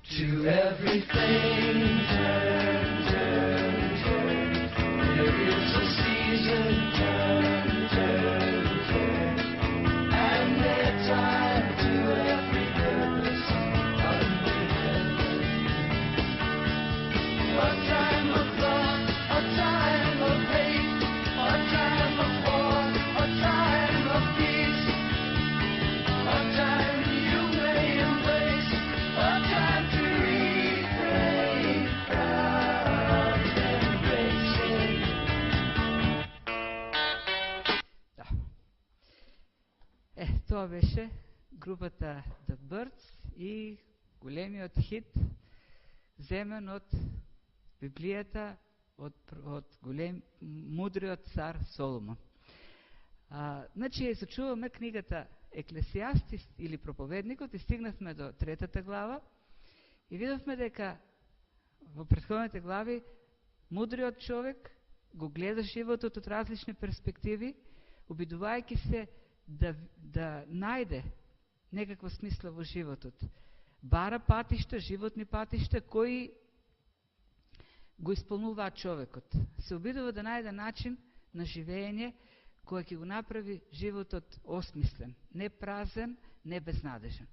To everything turn, turn, turn. There is a season, turn, turn, turn. And there's time to every purpose under heaven. A time of love, a time of hate, a time of war, a time of peace, a time you may embrace, a time to refrain from embracing. Това беше групата The Birds и големиот хит, земен от Библијата, од мудриот цар Соломон. Значи, зачуваме книгата Еклесиастис или Проповедникот и стигнавме до 3 глава и видовме дека во претходните глави мудриот човек го гледа животот од различни перспективи, обидувајќи се да најде некаква смисла во животот. Бара патишта, животни патишта, кои го исполнуваат човекот. Се обидува да најде начин на живење кој ќе го направи животот осмислен, не празен, не безнадежен.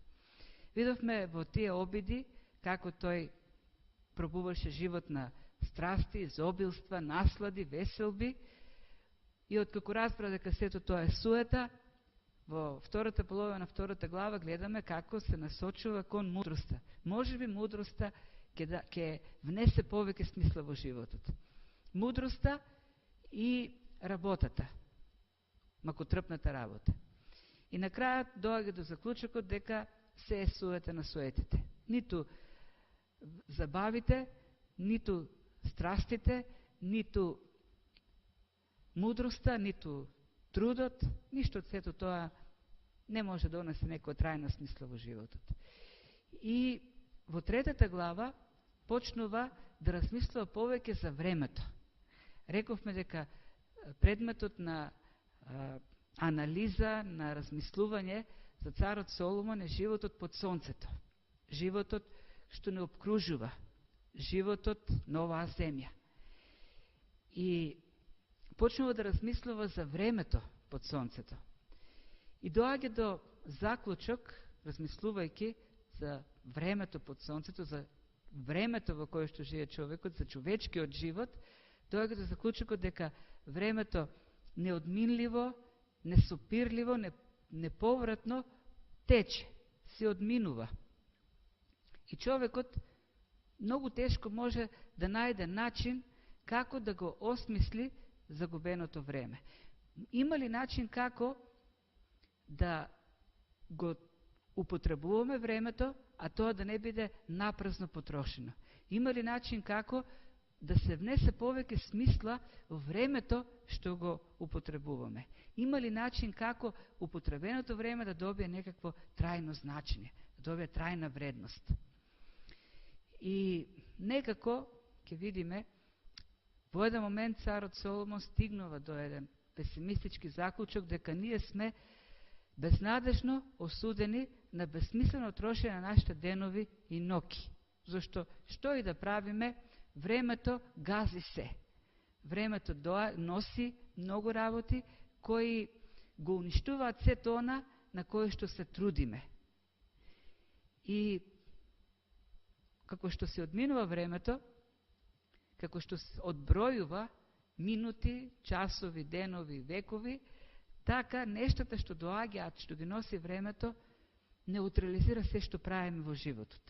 Видовме во тие обиди како тој пробуваше живот на страсти, изобилства, наслади, веселби и откако разбра дека сето тоа е суета, во втората половина на 2 глава гледаме како се насочува кон мудроста. Можеби мудроста ќе внесе повеќе смисла во животот. Мудроста и работата, макотрпната работа. И на крајот доаѓа до заклучокот дека се е суета на суетите. Ниту забавите, ниту страстите, ниту мудроста, ниту трудот, ништо од сето тоа не може да донесе некоја трајна смисла во животот. И во 3 глава почнува да размислува повеќе за времето. Рековме дека предметот на анализа, на размислување за царот Соломон е животот под сонцето. Животот што не обкружува, животот на оваа земја. И почнува да размислува за времето под сонцето. И доаѓа до заклучок, размислувајќи за времето под сонцето, за времето во кое што живее човекот, за човечкиот живот, доаѓа до заклучокот дека времето неодминливо, несопирливо, неповратно тече, се одминува. И човекот многу тешко може да најде начин како да го осмисли загубеното време. Има ли начин како да го употребуваме времето, а тоа да не биде напразно потрошено? Има ли начин како да се внесе повеќе смисла во времето што го употребуваме? Има ли начин како употребеното време да добие некакво трајно значење, да добие трајна вредност? И некако ќе видиме во еден момент царот Соломон стигнува до еден песимистички заклучок дека ние сме безнадежно осудени на безсмислено трошење на нашите денови и ноки. Зашто што и да правиме, времето гази се. Времето носи многу работи кои го уништуваат сето она на кое што се трудиме. И како што се одминува времето, како што се одбројува минути, часови, денови, векови, така нештата што доаѓаат, што ги носи времето, неутрализира се што правиме во животот.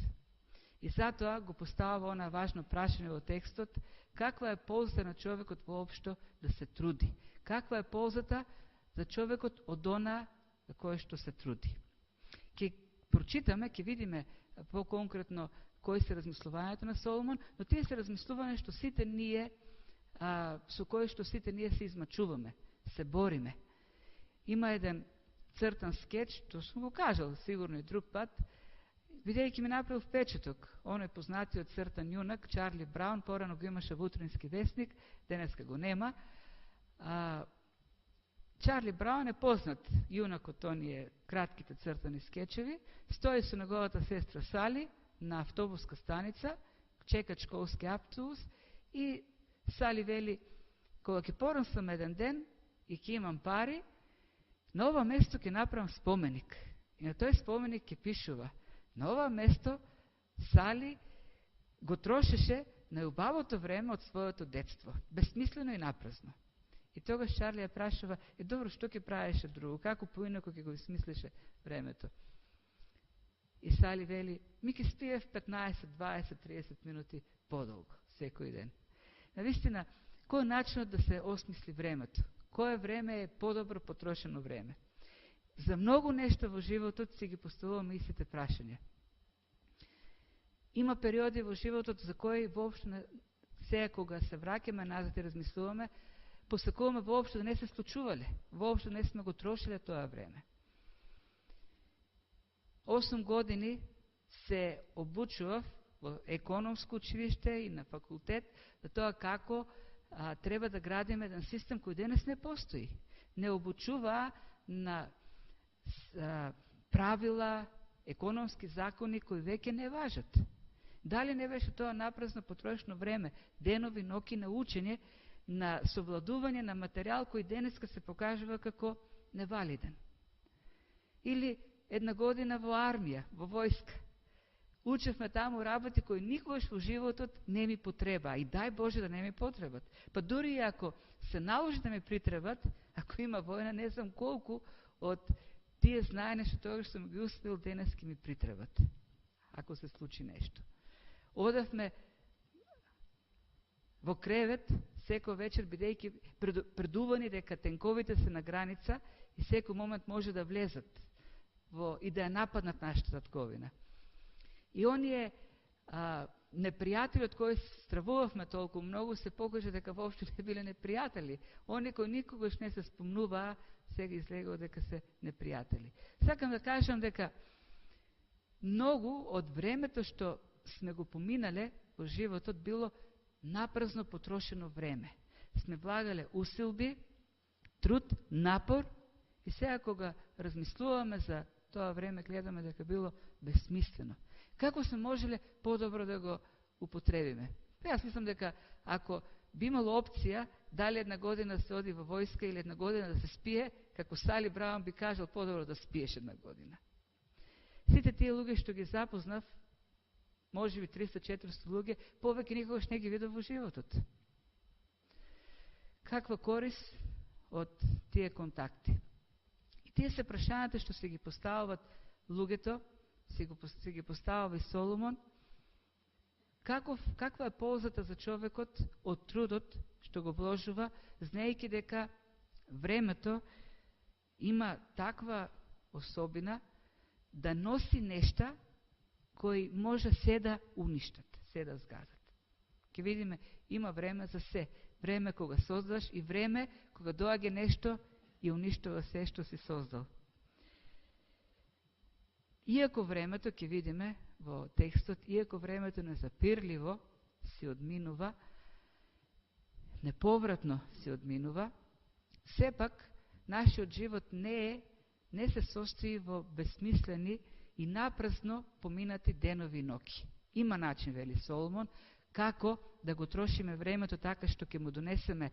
И затоа го поставува она важно прашање во текстот: каква е ползата на човекот воопшто да се труди? Каква е ползата за човекот од она за кое што се труди? Ке прочитаме, ке видиме по-конкретно кои се размислувањето на Соломон, но тие се размислување што сите ние, со кои што сите ние се измачуваме, се бориме. Има еден цртан скеч, тоа сум го кажал сигурно и друг пат, бидејќи ми направил впечаток, оној познатиот цртан јунак, Чарли Браун, порано го имаше во Утрински вестник, денеска го нема. Чарли Браун е познат јунак од оние кратките цртани скечеви, стои со неговата сестра Сали на автобуска станица, чекат школски автобус и Сали вели, кога ќе порасам еден ден и ќе имам пари, на ова место ќе направам споменик. И на тој споменик ќе пишува, на ова место Сали го трошеше најубавото време од своето детство, безсмислено и напразно. И тогаш Чарли ја прашува, добро, што ќе правеше друго, како поинако ќе го измислеше времето? И Сали вели, ми ќе спиев 15, 20, 30 минути подолго, секој ден. Навистина, кој е начинот да се осмисли времето? Кое време е подобро потрошено време? За многу нешто во животот си ги поставуваме истите прашања. Има периоди во животот за кои воопшто не, сега кога се враќаме назад и размислуваме, посакуваме воопшто да не се случувале, воопшто не сме го трошиле тоа време. 8 години се обучував во економско училиште и на факултет за тоа како треба да градиме еден систем кој денес не постои. Не обучува на правила, економски закони кои веќе не важат. Дали не беше тоа напразно потрошено време, денови, ноки на учење, на совладување на материјал кој денеска се покажува како невалиден? Или една година во армија, во војска. Учевме таму работи кои никогаш во животот не ми потреба, и дај Боже да не ми потребат. Па дури и ако се наложи да ми притребат, ако има војна, не знам колку од тие знаење што тогаш сум ги успел, денес ке ми притребат, ако се случи нешто. Одавме во кревет секој вечер, бидејќи предувани дека тенковите се на граница и секој момент може да влезат и да ја нападнат нашата татковина. И оние непријатели од кои стравувавме толку многу, се покажа дека воопшто не биле непријатели. Оние кои никогаш не се спомнуваа, сега излегува дека се непријатели. Сакам да кажам дека многу од времето што сме го поминале во животот било напразно потрошено време. Сме влагале усилби, труд, напор и сега кога размислуваме за тоа време, гледаме дека било безсмислено. Како се можеле подобро да го употребиме? Јас мислам дека ако би имало опција дали една година се оди во војска или една година да се спие, како Сали Браун би кажал, подобро да спиеш една година. Сите тие луѓе што ги запознав, можеби 300-400 луѓе, повеќе никогаш не ги видов во животот. Каква корист од тие контакти? И тие се прашањата што се ги поставуваат луѓето, се ги поставува и Соломон. Каква е ползата за човекот од трудот што го вложува, знаејќи дека времето има таква особина да носи нешта кои може се да уништат, се да згадат. Ке видиме, има време за се. Време кога создаш и време кога доаѓа нешто и уништува се што си создал. Иако времето, ке видиме во текстот, иако времето незапирливо си одминува, неповратно си одминува, сепак нашиот живот не се состои во безсмислени и напразно поминати денови и ноки. Има начин, вели Соломон, како да го трошиме времето така што ќе му донесеме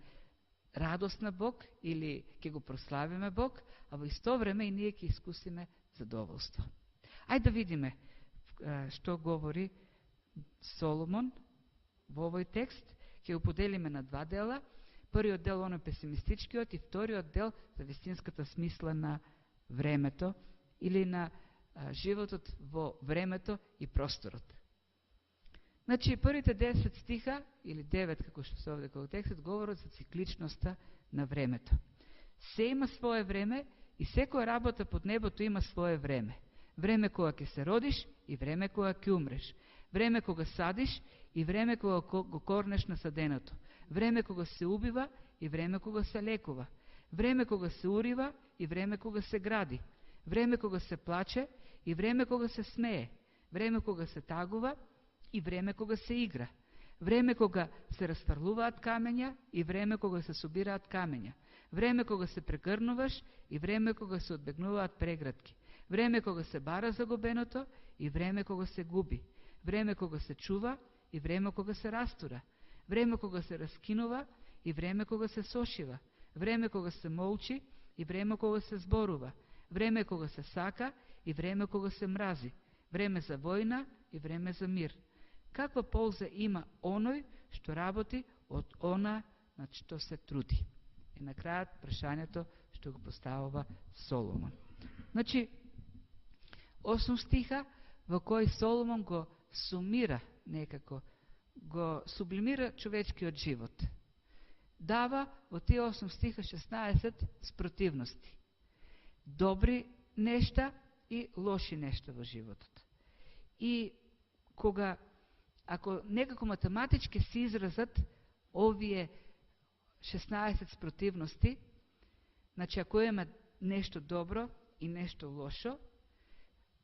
радост на Бог или ќе го прославиме Бог, а во исто време и ние ќе искусиме задоволство. Ајде да видиме што говори Соломон во овој текст. Ќе го поделиме на два дела. Првиот дел оно песимистичкиот и вториот дел за вистинската смисла на времето или на животот во времето и просторот. Значи, првите 10 стиха, или 9, како што се овде како текстот, говорат за цикличноста на времето. Се има свое време и секоја работа под небото има свое време. Време кога ќе се родиш и време кога ќе умреш. Време кога садиш и време кога го корнеш насаденото. Време кога се убива и време кога се лекува. Време кога се урива и време кога се гради. Време кога се плаче и време кога се смее. Време кога се тагува и време кога се игра. Време кога се расфрлуваат камења и време кога се собираат камења. Време кога се прегрнуваш и време кога се одбегнуваат преградки. Време кога се бара загубеното и време кога се губи. Време кога се чува и време кога се растура. Време кога се раскинува и време кога се сошива. Време кога се молчи и време кога се зборува. Време кога се сака и време кога се мрази. Време за војна и време за мир. Каква полза има оној што работи од она на што се труди? И на крајот прашањето што го поставува Соломон. Значи, 8 стиха во кој Соломон го сумира некако, го сублимира човечкиот живот. Дава во тие 8 стиха 16 спротивности. Добри нешта и лоши нешта во животот. И кога, ако некако математички се изразат овие 16 спротивности, значи ако има нешто добро и нешто лошо,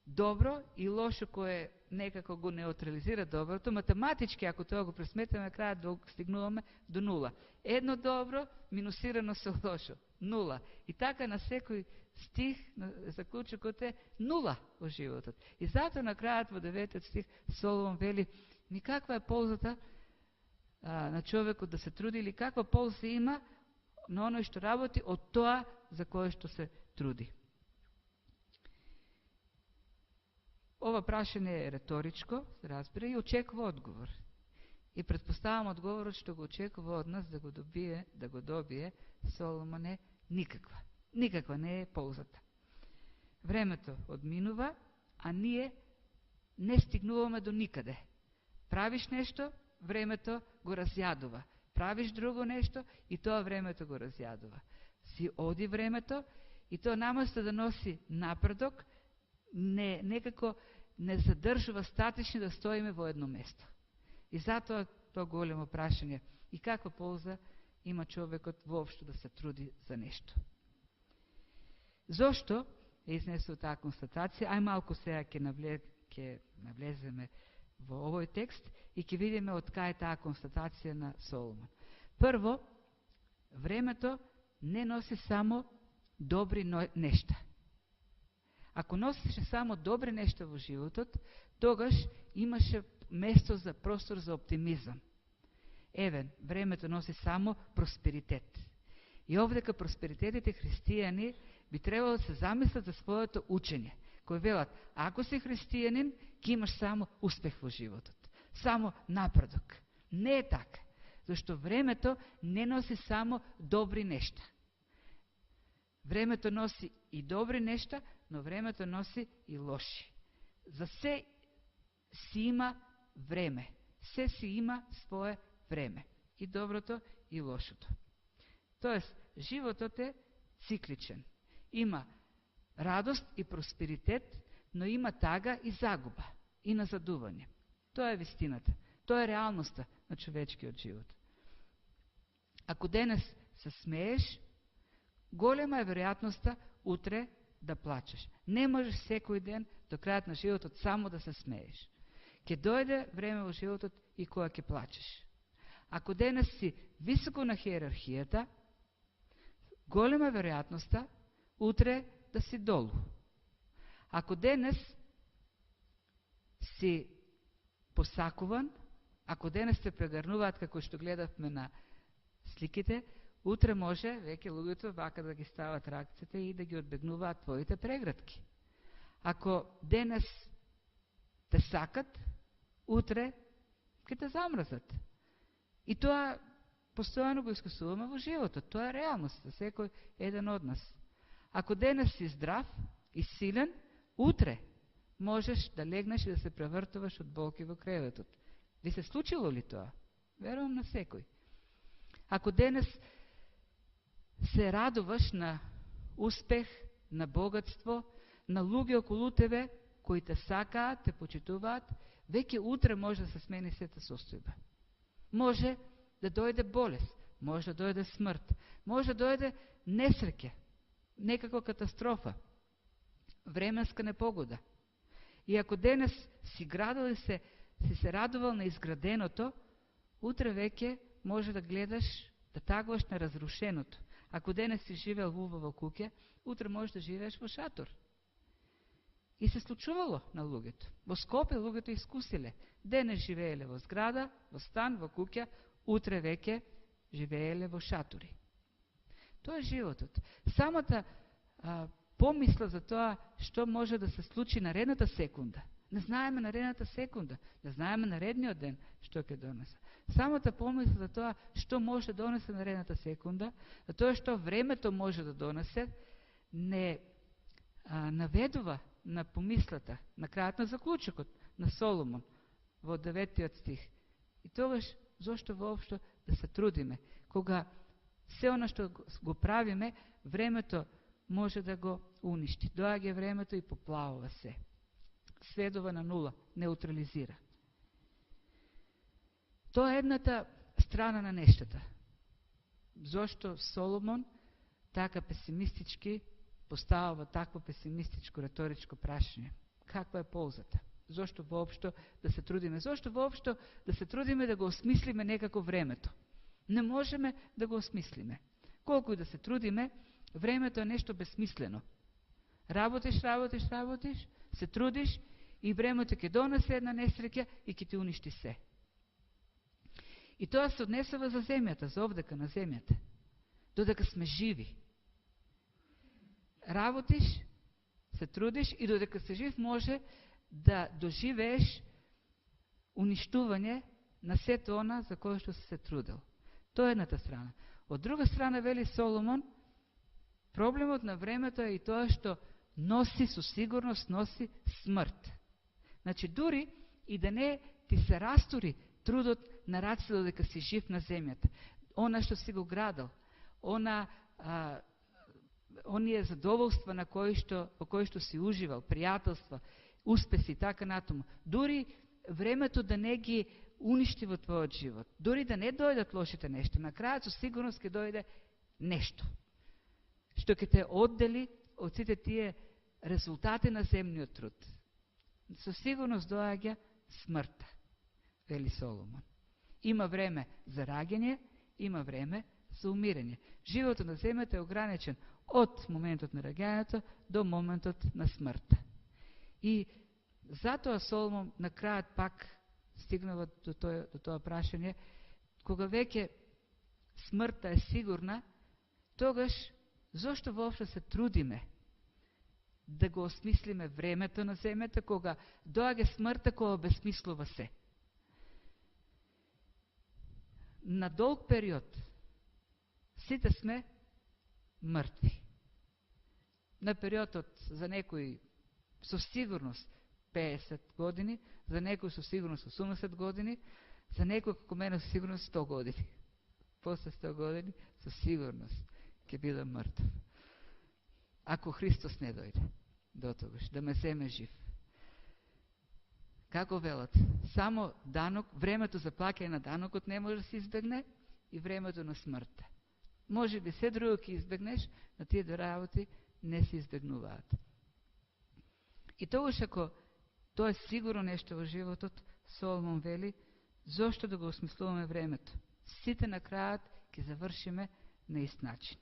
добро и лошо кое некако го неутрализира доброто, математички, ако тоа го пресметаме, на крајот стигнуваме до нула. Едно добро минусирано со лошо. Нула. И така на секој стих, заклучокот е нула во животот. И затоа на крајот во 9 стих Соломон вели, никаква е ползата на човекот да се труди, или каква полза има на оној што работи од тоа за кое што се труди. Ова прашање е реторичко, се разбира, и очекува одговор. И предпоставам одговорот што го очекува од нас да го добие Соломон е никаква. Никаква не е ползата. Времето одминува, а ние не стигнуваме до никаде. Правиш нешто, времето го разјадува. Правиш друго нешто и тоа времето го разјадува. Си оди времето и тоа наместо да носи напредок, некако не задржува статични да стоиме во едно место. И затоа тоа големо прашање. И каква полза има човекот воопшто да се труди за нешто? Зошто е изнесува таа констатација? Ај малку сега ќе навлеземе во овој текст и ќе видиме од кај е таа констатација на Соломон. Прво, времето не носи само добри нешта. Ако носеше само добри нешта во животот, тогаш имаше место за простор за оптимизам. Евен, времето носи само просперитет. И овдека просперитетите христијани би требало да се замислат за своето учење, кои велат, ако си христијанин, ќе имаш само успех во животот, само напредок. Не е така, зашто времето не носи само добри нешта. Времето носи и добри нешта, но времето носи и лоши. За се си има време. Се си има свое време. И доброто, и лошото. Тоест, животот е цикличен. Има радост и просперитет, но има тага и загуба, и назадување. Тоа е вистината. Тоа е реалноста на човечкиот живот. Ако денес се смееш, голема е веројатноста утре да плачеш. Не можеш секој ден до крајот на животот само да се смееш. Ќе дојде време во животот и кога ќе плачеш. Ако денес си високо на хиерархијата, голема е веројатноста утре да си долу. Ако денес си посакуван, ако денес те прегрнуваат како што гледавме на сликите, утре може веќе луѓето вака да ги стават ракците и да ги одбегнуваат твоите прегратки. Ако денес те сакат, утре ќе те замрзат. И тоа постојано го искусуваме во животот. Тоа е реалност за секој еден од нас. Ако денес си здрав и силен, утре можеш да легнеш и да се превртуваш од болки во креветот. Ви се случило ли тоа? Верувам на секој. Ако денес се радуваш на успех, на богатство, на луѓе околу тебе кои те сакаат, те почитуваат, веќе утре може да се смени сета состојба. Може да дојде болест, може да дојде смрт, може да дојде несреќа, некаква катастрофа, временска непогода. И ако денес си градил и си се радувал на изграденото, утре веќе може да гледаш, да тагуваш на разрушеното. Ако денес си живеел во убава куќа, утре можеш да живееш во шатор. И се случувало на луѓето. Во Скопје луѓето искусиле. Денес живееле во зграда, во стан, во куќа, утре веќе живееле во шатури. Тоа е животот. Самата помисла за тоа што може да се случи наредната секунда. Не знаеме наредната секунда, не знаеме наредниот ден што ќе донесе. Самата помисла за тоа што може да донесе наредната секунда, за тоа што времето може да донесе, не наведува на помислата, на крајот на заклучокот на Соломон во 9 стих. И тогаш, зошто воопшто да се трудиме, кога се она што го правиме, времето може да го уништи. Доаѓа времето и поплавува се. Сведува на нула, неутрализира. Тоа е едната страна на нештата. Зошто Соломон така песимистички поставува такво песимистичко реторичко прашање? Каква е ползата? Зошто воопшто да се трудиме? Зошто воопшто да се трудиме да го осмислиме некако времето? Не можеме да го осмислиме. Колку и да се трудиме, времето е нешто безсмислено. Работиш, се трудиш и времето ќе донесе една несреќа и ќе ти уништи се. И тоа се однесува за земјата, за овдека на земјата. Додека сме живи. Работиш, се трудиш и додека се жив може да доживееш уништување на сето она за кое што се трудел. Тоа е едната страна. Од друга страна, вели Соломон, проблемот на времето е и тоа што носи, со сигурност носи смрт. Значи, дури и да не ти се растури трудот на раците додека си жив на земјата, она што си го градал, оние задоволства на во кои што си уживал, пријателства, успеси и така натаму, дури времето да не ги уништи во твојот живот, дури да не дојдат лошите нешта, на крајот со сигурност ќе дојде нешто што ќе те оддели од сите тие резултати на земниот труд. Со сигурност доаѓа смртта, вели Соломон. Има време за раѓање, има време за умирање. Животот на земјата е ограничен од моментот на раѓањето до моментот на смртта. И затоа Соломон на крајот пак стигнува до тоа прашање, кога веќе смртта е сигурна, тогаш зошто воопшто се трудиме да го осмислиме времето на земјата, кога доаѓа смртта која обесмислува се? На долг период сите сме мртви. На периодот за некои со сигурност 50 години, за некои со сигурност 80 години, за некои како мене со сигурност 100 години. После 100 години со сигурност ќе бидам мртв. Ако Христос не дојде до тогаш, да ме земе жив. Како велат? Само времето за плаќање на данокот не може да се избегне и времето на смртта. Може би се друго ќе избегнеш, но тие две работи не се избегнуваат. И тогаш ако тоа е сигурно нешто во животот, Соломон вели, зошто да го осмислуваме времето? Сите на крајот ќе завршиме на ист начин.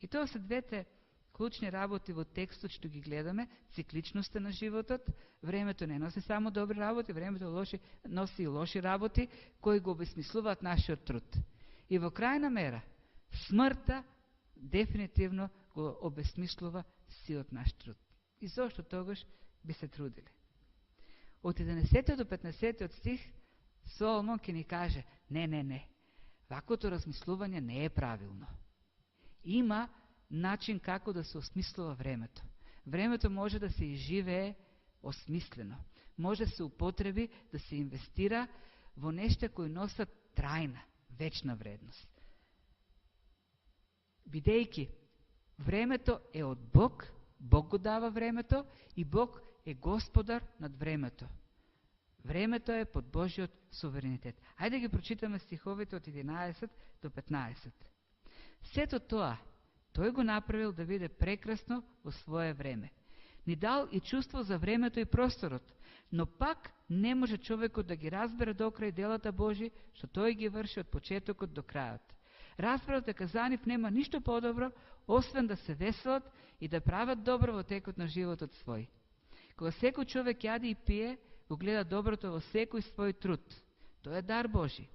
И тоа се двете клучни работи во текстот што ги гледаме, цикличноста на животот, времето не носи само добри работи, времето носи и лоши работи, кои го обесмислуваат нашиот труд. И во крајна мера, смртта дефинитивно го обесмислува сиот наш труд. И зошто тогаш би се трудиле? Од 11 до 15 стих Соломон ќе ни каже, не, ваквото размислување не е правилно. Има начин како да се осмислува времето. Времето може да се изживее осмислено. Може да се употреби, да се инвестира во нешта кои носат трајна, вечна вредност. Бидејќи времето е од Бог, Бог го дава времето и Бог е господар над времето. Времето е под Божиот суверенитет. Ајде да ги прочитаме стиховите од 11 до 15. Сето тоа, тој го направил да биде прекрасно во свое време. Ни дал и чувство за времето и просторот, но пак не може човекот да ги разбере докрај делата Божи, што тој ги врши од почетокот до крајот. Разберот дека за нив нема ништо подобро, освен да се веселат и да прават добро во текот на животот свој. Кога секој човек јаде и пие, го гледа доброто во секој свој труд. Тоа е дар Божи.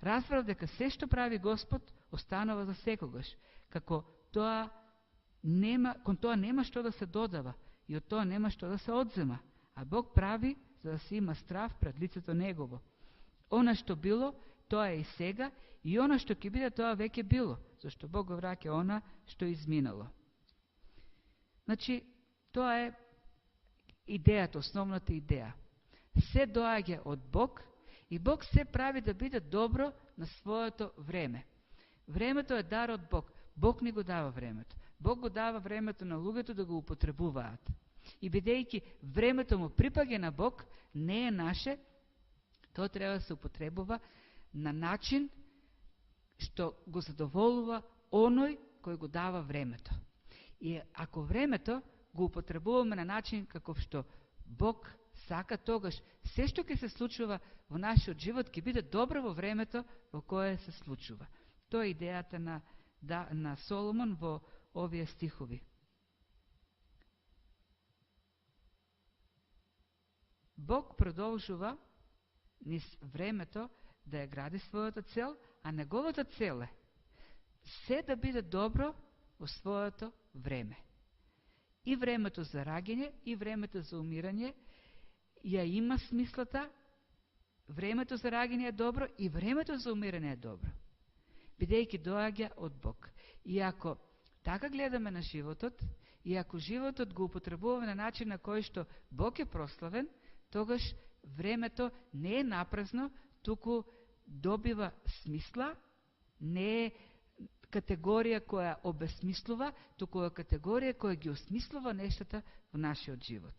Разбрав дека се што прави Господ останува за секогаш, како тоа кон тоа нема што да се додава и од тоа нема што да се одзема, а Бог прави за да се има страв пред лицето Негово. Она што било, тоа е и сега, и она што ќе биде, тоа веќе било, зашто Бог го враќа она што изминало. Значи, тоа е идејата, основната идеја. Се доаѓа од Бог и Бог се прави да биде добро на своето време. Времето е дар од Бог. Бог ни го дава времето. Бог го дава времето на луѓето да го употребуваат. И бидејќи времето му припаѓа на Бог, не е наше, тоа треба да се употребува на начин што го задоволува оној кој го дава времето. И ако времето го употребуваме на начин каков што Бог сака, тогаш се што ќе се случува во нашиот живот ќе биде добро во времето во кое се случува. Тоа е идејата на Соломон во овие стихови. Бог продолжува низ времето да ја гради својата цел, а неговата цел е се да биде добро во своето време. И времето за раѓање, и времето за умирање ја има смислата. Времето за раѓање е добро и времето за умирање е добро, бидејќи доаѓа од Бог. И ако така гледаме на животот, и ако животот го употребуваме на начин на кој што Бог е прославен, тогаш времето не е напразно, туку добива смисла, не е категорија која обесмислува, туку е категорија која ги осмислува нештата во нашиот живот.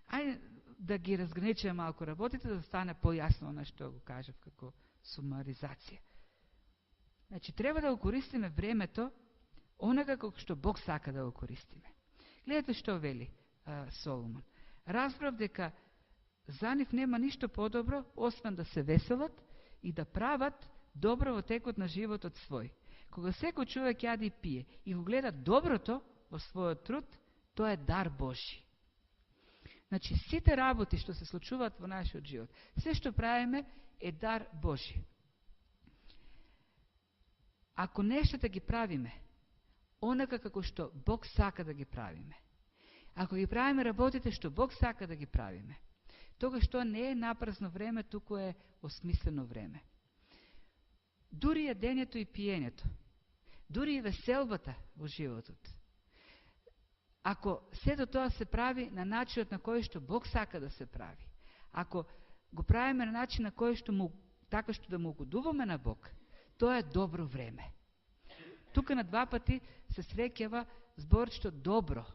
Ајде да ги разграничиме малку работите, да стане појасно на што го кажав како сумаризација. Значи, треба да го користиме времето онака како што Бог сака да го користиме. Гледате што вели Соломон. Разбрав дека за нив нема ништо подобро, освен да се веселат и да прават добро во текот на животот свој. Кога секој човек јаде и пие и го гледа доброто во својот труд, тоа е дар Божи. Значи, сите работи што се случуваат во нашиот живот, се што правиме е дар Божи. Ако нештата ги правиме онака како што Бог сака да ги правиме, ако ги правиме работите што Бог сака да ги правиме, тогаш тоа не е напразно време, туку е осмислено време. Дури јадењето и пиењето, дури и веселбата во животот, ако сето тоа се прави на начинот на кој што Бог сака да се прави, ако го правиме на начин на кој што така што да му угодуваме на Бог, тоа е добро време. Тука на два пати се среќава зборчето добро.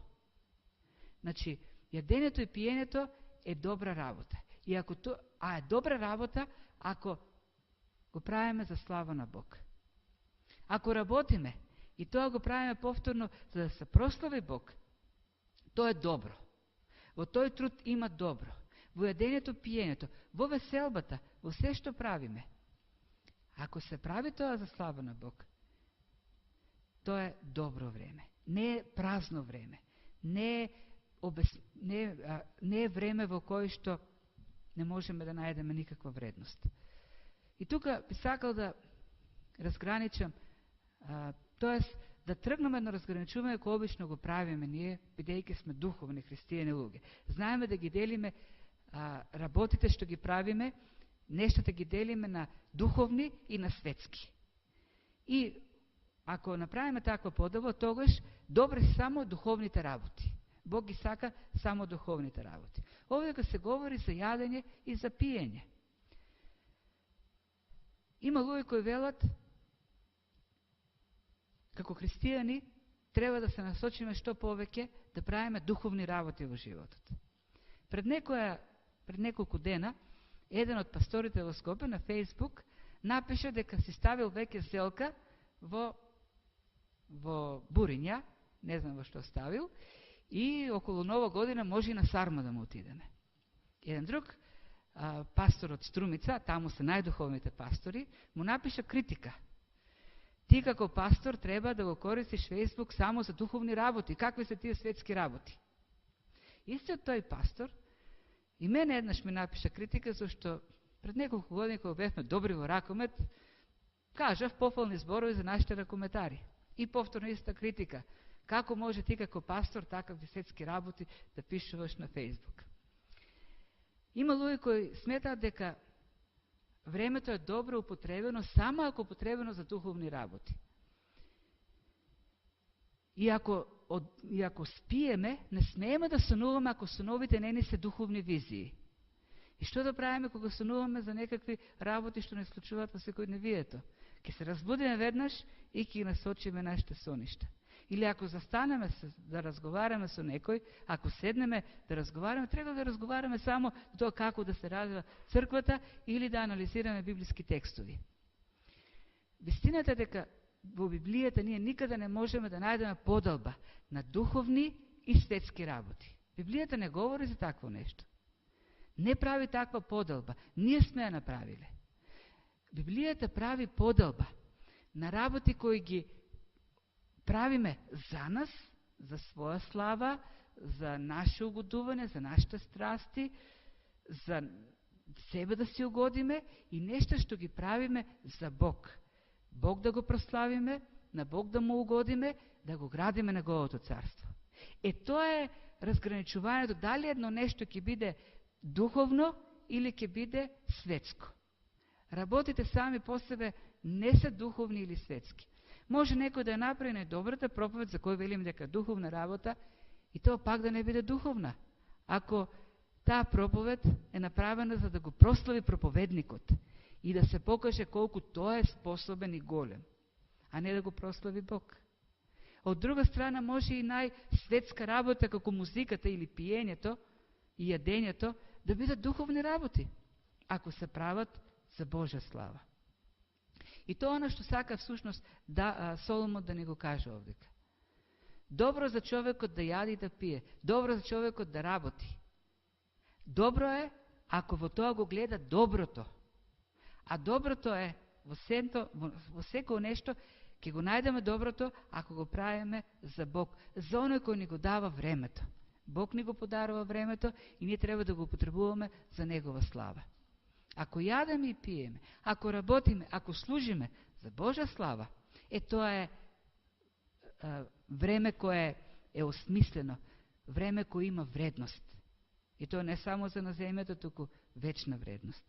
Значи, јадењето и пиењето е добра работа. И ако е добра работа ако го правиме за слава на Бог. Ако работиме и тоа го правиме повторно за да се прослави Бог, тоа е добро. Во тој труд има добро. Во јадењето, пиењето, во веселбата, во се што правиме. Ако се прави тоа за слава на Бог, тоа е добро време. Не е празно време. Не е време во кое што не можеме да најдеме никаква вредност. И тука би сакал да разграничам, тоест да тргнеме на разграничување кој обично го правиме ние, бидејќи сме духовни христијани луѓе. Знаеме да ги делиме работите што ги правиме, нештата ги делиме на духовни и на светски. И ако направиме таква подела, тогаш добри се само духовните работи. Бог ги сака само духовните работи. Овде се говори за јадење и за пиење. Има луѓе кои велат, како христијани, треба да се насочиме што повеќе да правиме духовни работи во животот. Пред неколку дена, еден од пасторите во Скопје на Фејсбук напише дека си ставил веќе селка во Буринја, не знам во што ставил, и околу Нова година може и на Сарма да му отидеме. Еден друг пастор од Струмица, таму се најдуховните пастори, му напиша критика. Ти како пастор треба да го користиш Фејсбук само за духовни работи. Какви се тие светски работи? Истиот тој пастор и мене еднаш ми напиша критика, зашто пред неколку години кога бевме добри во ракомет, кажав пофални зборови за нашите ракометари. И повторно иста критика. Како може ти како пастор такав десетски работи да пишуваш на Фейсбук? Има луѓе кои сметаат дека времето е добро употребено само ако употребено за духовни работи. И ако спиеме, не смееме да сонуваме ако соновите не ни се духовни визии. И што да правиме кога сонуваме за некакви работи што не случуваат во секојдневието? Ке се разбудиме веднаш и ќе насочиме нашите соништа. Или ако застанеме да разговараме со некој, ако седнеме да разговараме, треба да разговараме само тоа како да се развива црквата или да анализираме библиски текстови. Вистината е дека во Библијата ние никаде не можеме да најдеме поделба на духовни и светски работи. Библијата не говори за такво нешто. Не прави таква поделба. Ние сме ја направиле. Библијата прави поделба на работи кои ги правиме за нас, за своја слава, за наше угодување, за нашите страсти, за себе да си угодиме и нешто што ги правиме за Бог. Бог да го прославиме, на Бог да му угодиме, да го градиме неговото царство. Тоа е разграничувањето дали едно нешто ќе биде духовно или ќе биде светско. Работите сами по себе не се духовни или светски. Може некој да ја направи најдобрата проповед за кој велим дека е духовна работа и тоа пак да не биде духовна. Ако таа проповед е направена за да го прослави проповедникот и да се покаже колку тој е способен и голем, а не да го прослави Бог. Од друга страна може и најсветска работа како музиката или пиењето и јадењето да бидат духовни работи, ако се прават за Божја слава. И тоа она што сака всушност Соломон да ни го каже овдека. Добро за човекот да јади и да пие, добро за човекот да работи. Добро е ако во тоа го гледа доброто. А доброто е во секој нешто ќе го најдеме доброто ако го правиме за Бог, за оној кој ни го дава времето. Бог ни го подарува времето и ние треба да го употребуваме за негова слава. Ако јадеме и пиеме, ако работиме, ако служиме за Божја слава, тоа е време кое е осмислено, време кое има вредност. И тоа не само за на земјата, туку вечна вредност.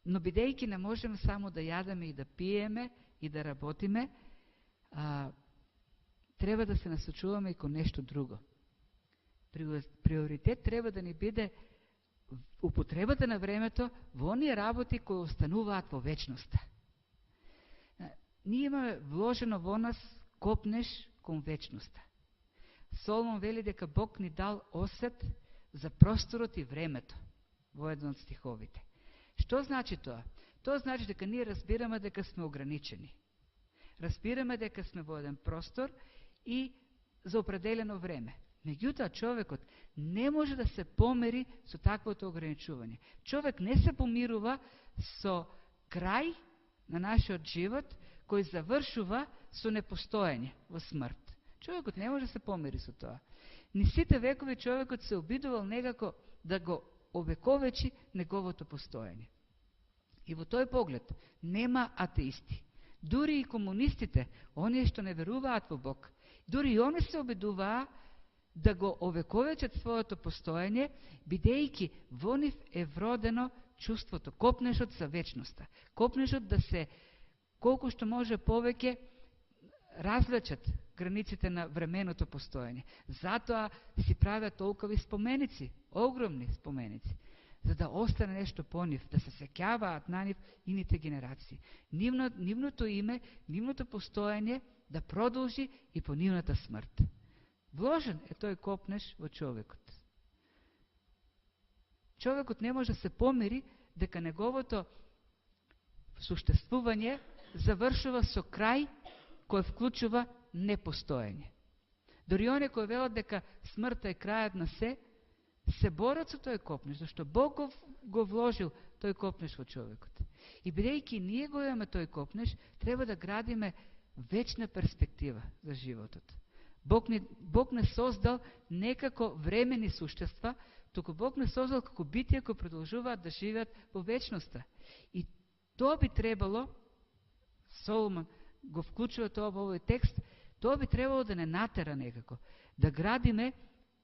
Но бидејќи не можеме само да јадеме и да пиеме и да работиме, треба да се насочуваме и кон нешто друго. Приоритет треба да ни биде употребата на времето во оние работи кои остануваат во вечноста. Ние имаме вложено во нас копнеш кон вечноста. Соломон вели дека Бог ни дал осет за просторот и времето во еден од стиховите. Што значи тоа? Тоа значи дека ние разбираме дека сме ограничени. Разбираме дека сме во еден простор и за определено време. Меѓутоа, човекот не може да се помери со таквото ограничување. Човек не се помирува со крај на нашиот живот, кој завршува со непостоење во смрт. Човекот не може да се помири со тоа. Ни сите векови човекот се обидувал некако да го овековечи неговото постоење. И во тој поглед нема атеисти. Дури и комунистите, оние што не веруваат во Бог, дури и они се обидуваа да го овековечат своето постоење, бидејќи во нив е вродено чувството, копнешот за вечноста. Копнешот да се, колку што може повеќе, разлечат границите на временото постоење. Затоа си правят толкови споменици, огромни споменици, за да остане нешто по нив, да се сеќаваат на нив ините генерации. Нивното име, нивното постоење да продолжи и по нивната смрт. Вложен е тој копнеш во човекот. Човекот не може да се помири дека неговото суштествување завршува со крај кој вклучува непостоење. Дори оние кои велат дека смртта е крајот на се борат со тој копнеш, зашто Бог го вложил тој копнеш во човекот. И бидејќи ние го имаме тој копнеш, треба да градиме вечна перспектива за животот. Бог не создал некако времени суштества, туку Бог не создал како битија кои продолжуваат да живеат во вечноста. И тоа би требало, Соломон го вклучува тоа во овој текст, тоа би требало да не натера некако, да градиме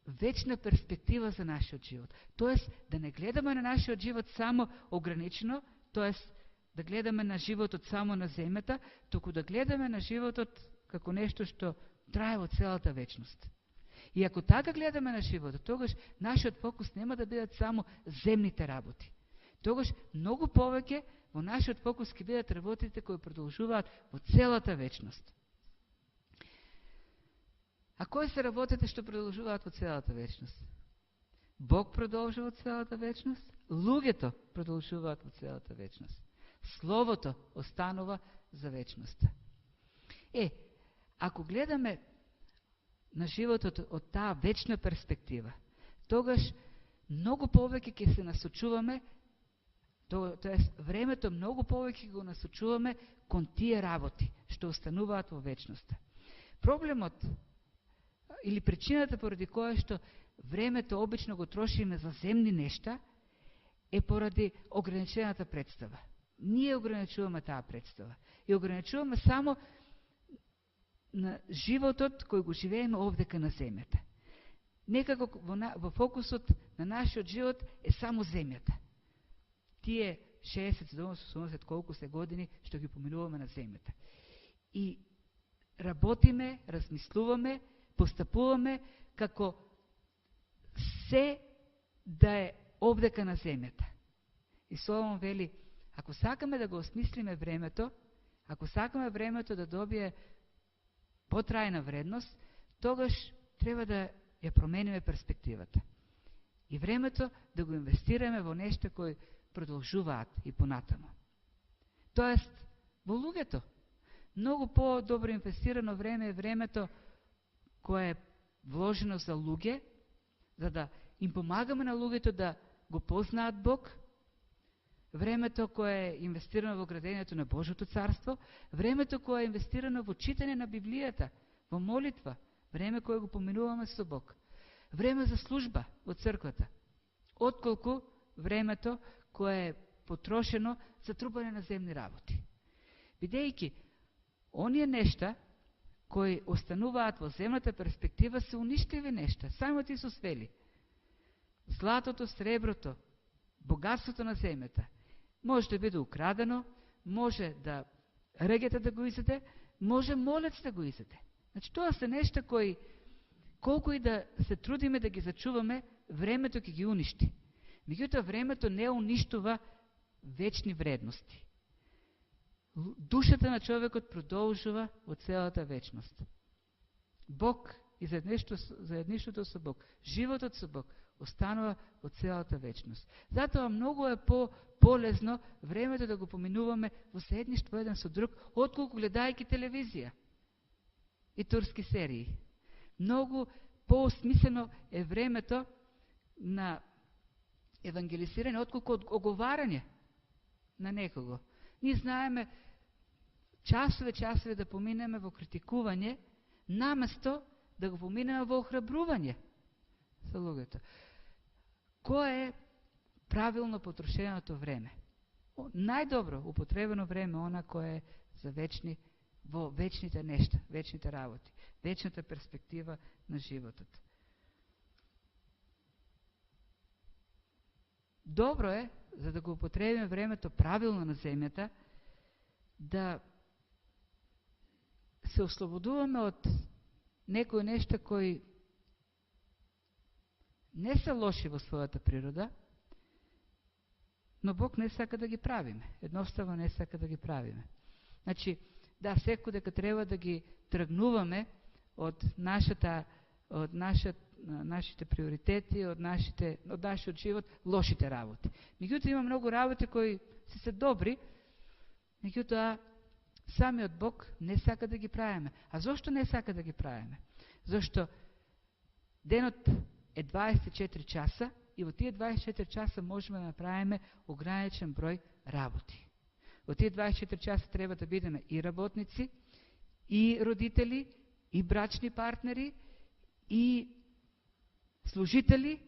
вечна перспектива за нашиот живот. Тоест, да не гледаме на нашиот живот само ограничено, тоест, да гледаме на животот само на земјата, туку да гледаме на животот како нешто што трае во целата вечност. И ако така гледаме на животот, тогаш нашиот фокус нема да бидат само земните работи. Тогаш многу повеќе во нашиот фокус ќе бидат работите кои продолжуваат во целата вечност. А кои се работите што продолжуваат во целата вечност? Бог продолжува во целата вечност, луѓето продолжуваат во целата вечност. Словото останува за вечноста. Ако гледаме на животот од таа вечна перспектива, тогаш многу повеќе ќе се насочуваме, тоест времето многу повеќе го насочуваме кон тие работи што остануваат во вечноста. Проблемот или причината поради која што времето обично го трошиме за земни нешта е поради ограничената представа. Ние ограничуваме таа представа и ограничуваме само на животот кој го живееме овдека на земјата. Некако во фокусот на нашиот живот е само земјата. Тие 60, 70, 80 колку се години што ги поминуваме на земјата. И работиме, размислуваме, постапуваме како се да е овдека на земјата. И Соломон вели, ако сакаме да го осмислиме времето, ако сакаме времето да добие потрајна вредност, тогаш треба да ја промениме перспективата. И времето да го инвестираме во нешто кои продолжуваат и понатамо. Тоест, во луѓето. Многу по-добро инвестирано време е времето кое е вложено за луѓе, за да им помагаме на луѓето да го познаат Бог, времето кое е инвестирано во градењето на Божјото царство, времето кое е инвестирано во читање на Библијата, во молитва, време кое го поминуваме со Бог, време за служба во црквата, отколку времето кое е потрошено за трубање на земни работи. Бидејќи оние нешта кои остануваат во земната перспектива се уништливи нешта. Самиот Исус вели, златото, среброто, богатството на земјата може да биде украдено, може да регете да го изеде, може молец да го изеде. Значи, тоа се нешта кои, колку и да се трудиме да ги зачуваме, времето ќе ги уништи. Меѓутоа, времето не уништува вечни вредности. Душата на човекот продолжува во целата вечност. Бог и заедништвото со Бог, животот со Бог, останува во целата вечност. Затоа многу е полезно времето да го поминуваме во заедништво еден со друг, отколку гледајќи телевизија и турски серии. Многу поосмислено е времето на евангелизирање, отколку оговарање на некого. Ние знаеме часове да поминеме во критикување, наместо да го поминеме во охрабрување за луѓето. Кое е правилно потрошеното време? Најдобро употребено време она кое е за во вечните нешта, вечните работи, вечната перспектива на животот. Добро е, за да го употребиме времето правилно на земјата, да се ослободуваме од некои нешта кои не се лоши во својата природа, но Бог не сака да ги правиме. Едноставно не сака да ги правиме. Значи, да, секој дека треба да ги тргнуваме од нашите приоритети, од нашиот живот, лошите работи. Меѓутоа има многу работи кои се добри, меѓутоа самиот Бог не сака да ги правиме. А зошто не сака да ги правиме? Зошто денот е 24 часа и во тие 24 часа можеме да направиме ограничен број работи. Во тие 24 часа треба да бидеме и работници, и родители, и брачни партнери, и служители,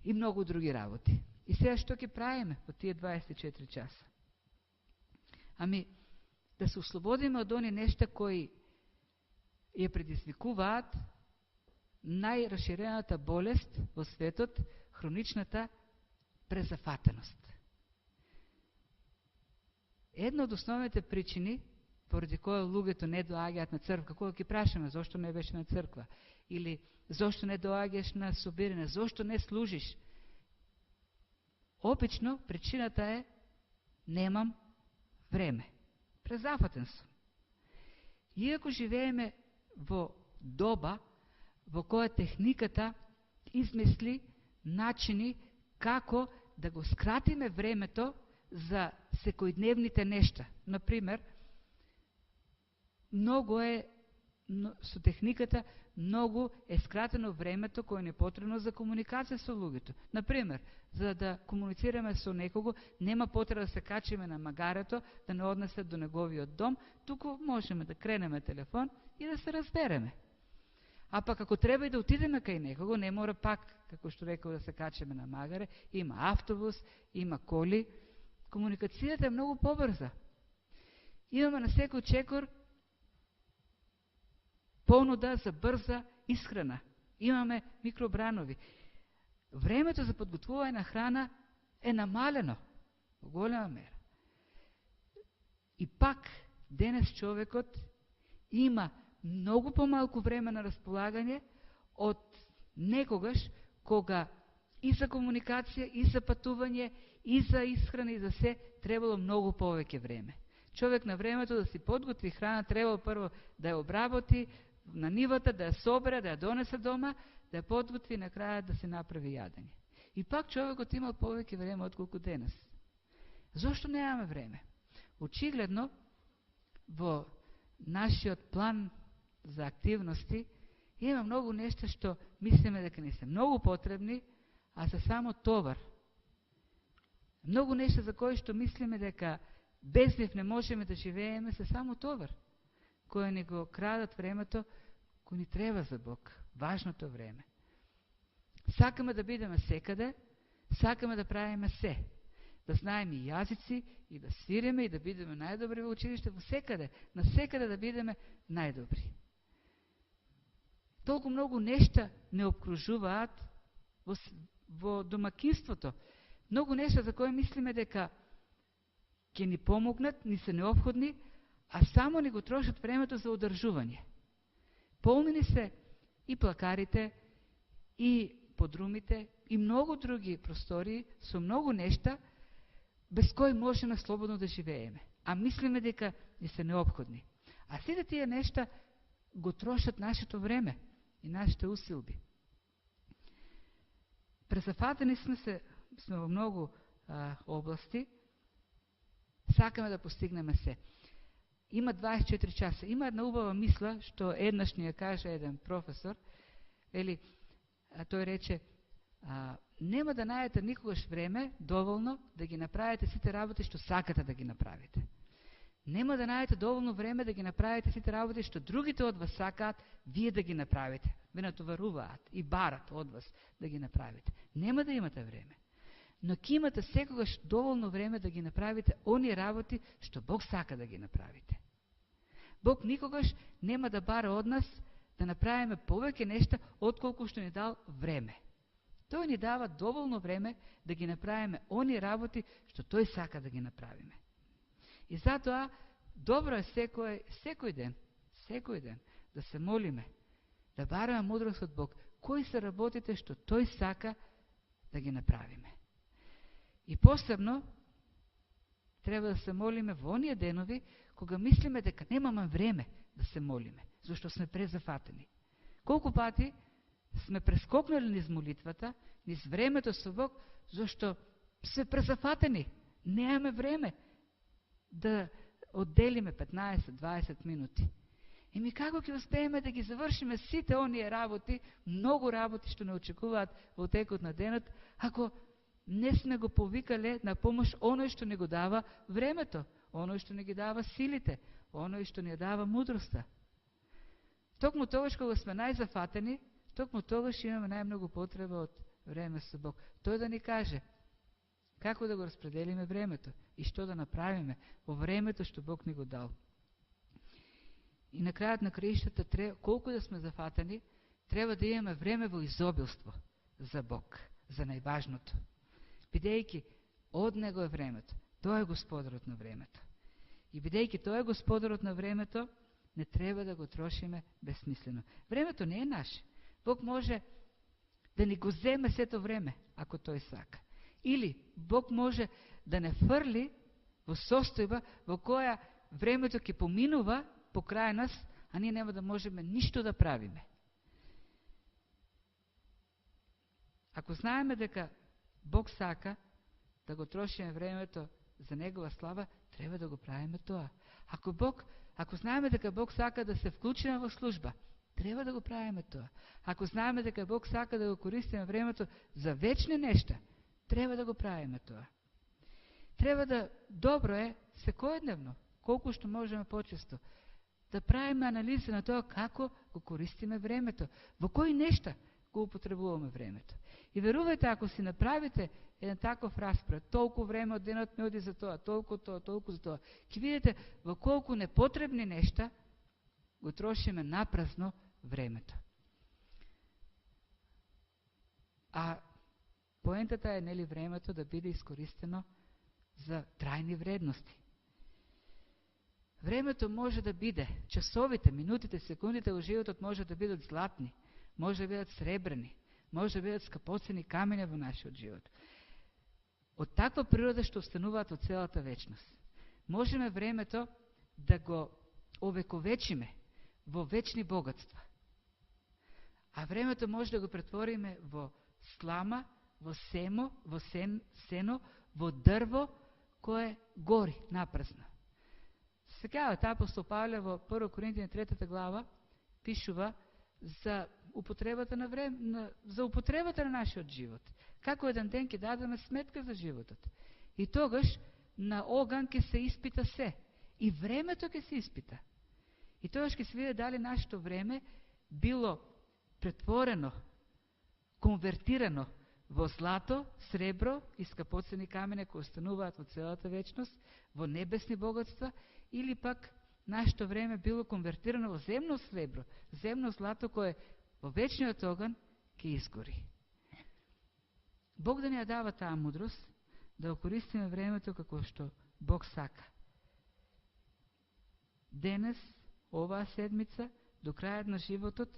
и многу други работи. И сега што ќе правиме во тие 24 часа? Ами, да се ослободиме од они нешта кои ја предизвикуваат најраширената болест во светот, хроничната презафатеност. Една од основните причини поради која луѓето не доаѓаат на црква, кога ќе прашаме зошто не беше на црква, или зошто не доаѓаш на собирање, зошто не служиш, обично причината е немам време. Презафатен сум. Иако живееме во доба во која техниката измисли начини како да го скратиме времето за секојдневните нешта. Например, со техниката многу е скратено времето кое не е потребно за комуникација со луѓето. Например, за да комуницираме со некого, нема потреба да се качиме на магарето, да не однесе до неговиот дом, туку можеме да кренеме телефон и да се разбереме. А пак ако треба и да отидеме кај некого, не мора пак, како што рекол, да се качиме на магаре, има автобус, има коли. Комуникацијата е многу побрза. Имаме на секој чекор понуда за брза исхрана. Имаме микробранови. Времето за подготвување на храна е намалено во голема мера. И пак, денес човекот има многу помалку време на располагање од некогаш кога и за комуникација, и за патување, и за исхрана, и за се требало многу повеќе време. Човек на времето да си подготви храна требало прво да ја обработи на нивата, да ја собере, да ја донесе дома, да ја подготви и на крајот да се направи јадење. И пак човекот имал повеќе време отколку денес. Зошто немаме време? Очигледно, во нашиот план за активности има многу нешта што мислиме дека не се многу потребни, а се само товар. Многу нешта за кои што мислиме дека без нив не можеме да живееме, се само товар, кој ни го крадат времето кој ни треба за Бог, важното време. Сакаме да бидеме секаде, сакаме да правиме се, да знаеме и јазици, и да свиреме, и да бидеме најдобри во училиште, во секаде, на секаде да бидеме најдобри. Толку многу нешта не обкружуваат во домакинството. Многу нешта за кои мислиме дека ќе ни помогнат, ни се необходни, а само ни го трошат времето за одржување. Полнени се и плакарите, и подрумите, и многу други простории со многу нешта без кои можеме слободно да живееме. А мислиме дека ни се необходни. А сите тие нешта го трошат нашето време и нашите усилби. Презафатени сме во многу области, сакаме да постигнеме се. Има 24 часа. Има една убава мисла, што еднаш ни ја каже еден професор, тој рече, нема да најдете никогаш време доволно да ги направите сите работи што сакате да ги направите. Нема да најдете доволно време да ги направите сите работи што другите од вас сакаат вие да ги направите. Ве натоваруваат и барат од вас да ги направите. Нема да имате време. Но ќе имате секогаш доволно време да ги направите оние работи што Бог сака да ги направите. Бог никогаш нема да бара од нас да направиме повеќе нешта отколку што ни дал време. Тој ни дава доволно време да ги направиме оние работи што тој сака да ги направиме. И затоа добро е секој ден да се молиме, да бараме мудрост од Бог, кои се работите што тој сака да ги направиме. И посебно треба да се молиме во оние денови кога мислиме дека немаме време да се молиме, зашто сме презафатени. Колку пати сме прескокнали низ молитвата, низ времето со Бог, зашто сме презафатени, немаме време да одделиме 15-20 минути. И ми како ќе успееме да ги завршиме сите оние работи, многу работи што не очекуваат во текот на денот, ако не сме го повикале на помош оној што ни го дава времето, оној што ни ги дава силите, оној што ни дава мудроста. Токму тогаш кога сме најзафатени, токму тогаш имаме најмногу потреба од време со Бог. Тој да ни каже како да го распределиме времето и што да направиме во времето што Бог ни го дал. И на крајот на краиштата, колку да сме зафатени, треба да имаме време во изобилство за Бог, за најважното. Бидејќи од Него е времето, Тој е господарот на времето. И бидејќи Тој е господарот на времето, не треба да го трошиме безсмислено. Времето не е наше. Бог може да ни го земе сето време, ако Тој сака. Или Бог може да не фрли во состојба во која времето ќе поминува покрај нас, а ние нема да можеме ништо да правиме. Ако знаеме дека Бог сака да го трошиме времето за Негова слава, треба да го правиме тоа. Ако знаеме дека Бог сака да се вклучиме во служба, треба да го правиме тоа. Ако знаеме дека Бог сака да го користиме времето за вечни нешта, треба да го правиме тоа. Треба да, добро е, секојдневно, колку што можеме почесто, да правиме анализа на тоа како го користиме времето, во кои нешта го употребуваме времето. И верувајте, ако си направите еден таков распред, толку време од денот ми оди за тоа, толку за тоа, ќе видите во колку непотребни нешта го трошиме напразно времето. А поентата е, нели, времето да биде искористено за трајни вредности. Времето може да биде, часовите, минутите, секундите во животот може да бидат златни, може да бидат сребрени, може да бидат скапоцени камења во нашиот живот. Од таква природа што остануваат од целата вечност. Можеме времето да го овековечиме во вечни богатства. А времето може да го претвориме во слама, во сено, во дрво кое гори напразно. Сега апостол Павле во 1 Коринтини 3 глава пишува за употребата на време, за употребата на нашиот живот. Како еден ден ќе дадеме сметка за животот. И тогаш на оган ќе се испита се. И времето ќе се испита. И тогаш ќе се види дали нашето време било претворено, конвертирано во злато, сребро и скапоцени камења кои остануваат во целата вечност, во небесни богатства, или пак нашето време било конвертирано во земно сребро, земно злато кое во вечниот оган ќе изгори. Бог да ни ја дава таа мудрост, да го користиме времето како што Бог сака. Денес, оваа седмица, до крајот на животот,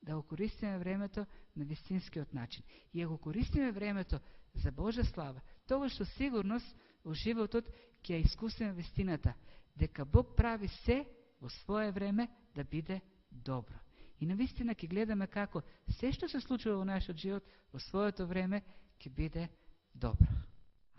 да го користиме времето на вистинскиот начин. И ако користиме времето за Божја слава, тогаш со сигурност во животот ќе ја искусиме вистината, дека Бог прави се во свое време да биде добро. И навистина ќе гледаме како се што се случува во нашиот живот во своето време ќе биде добро.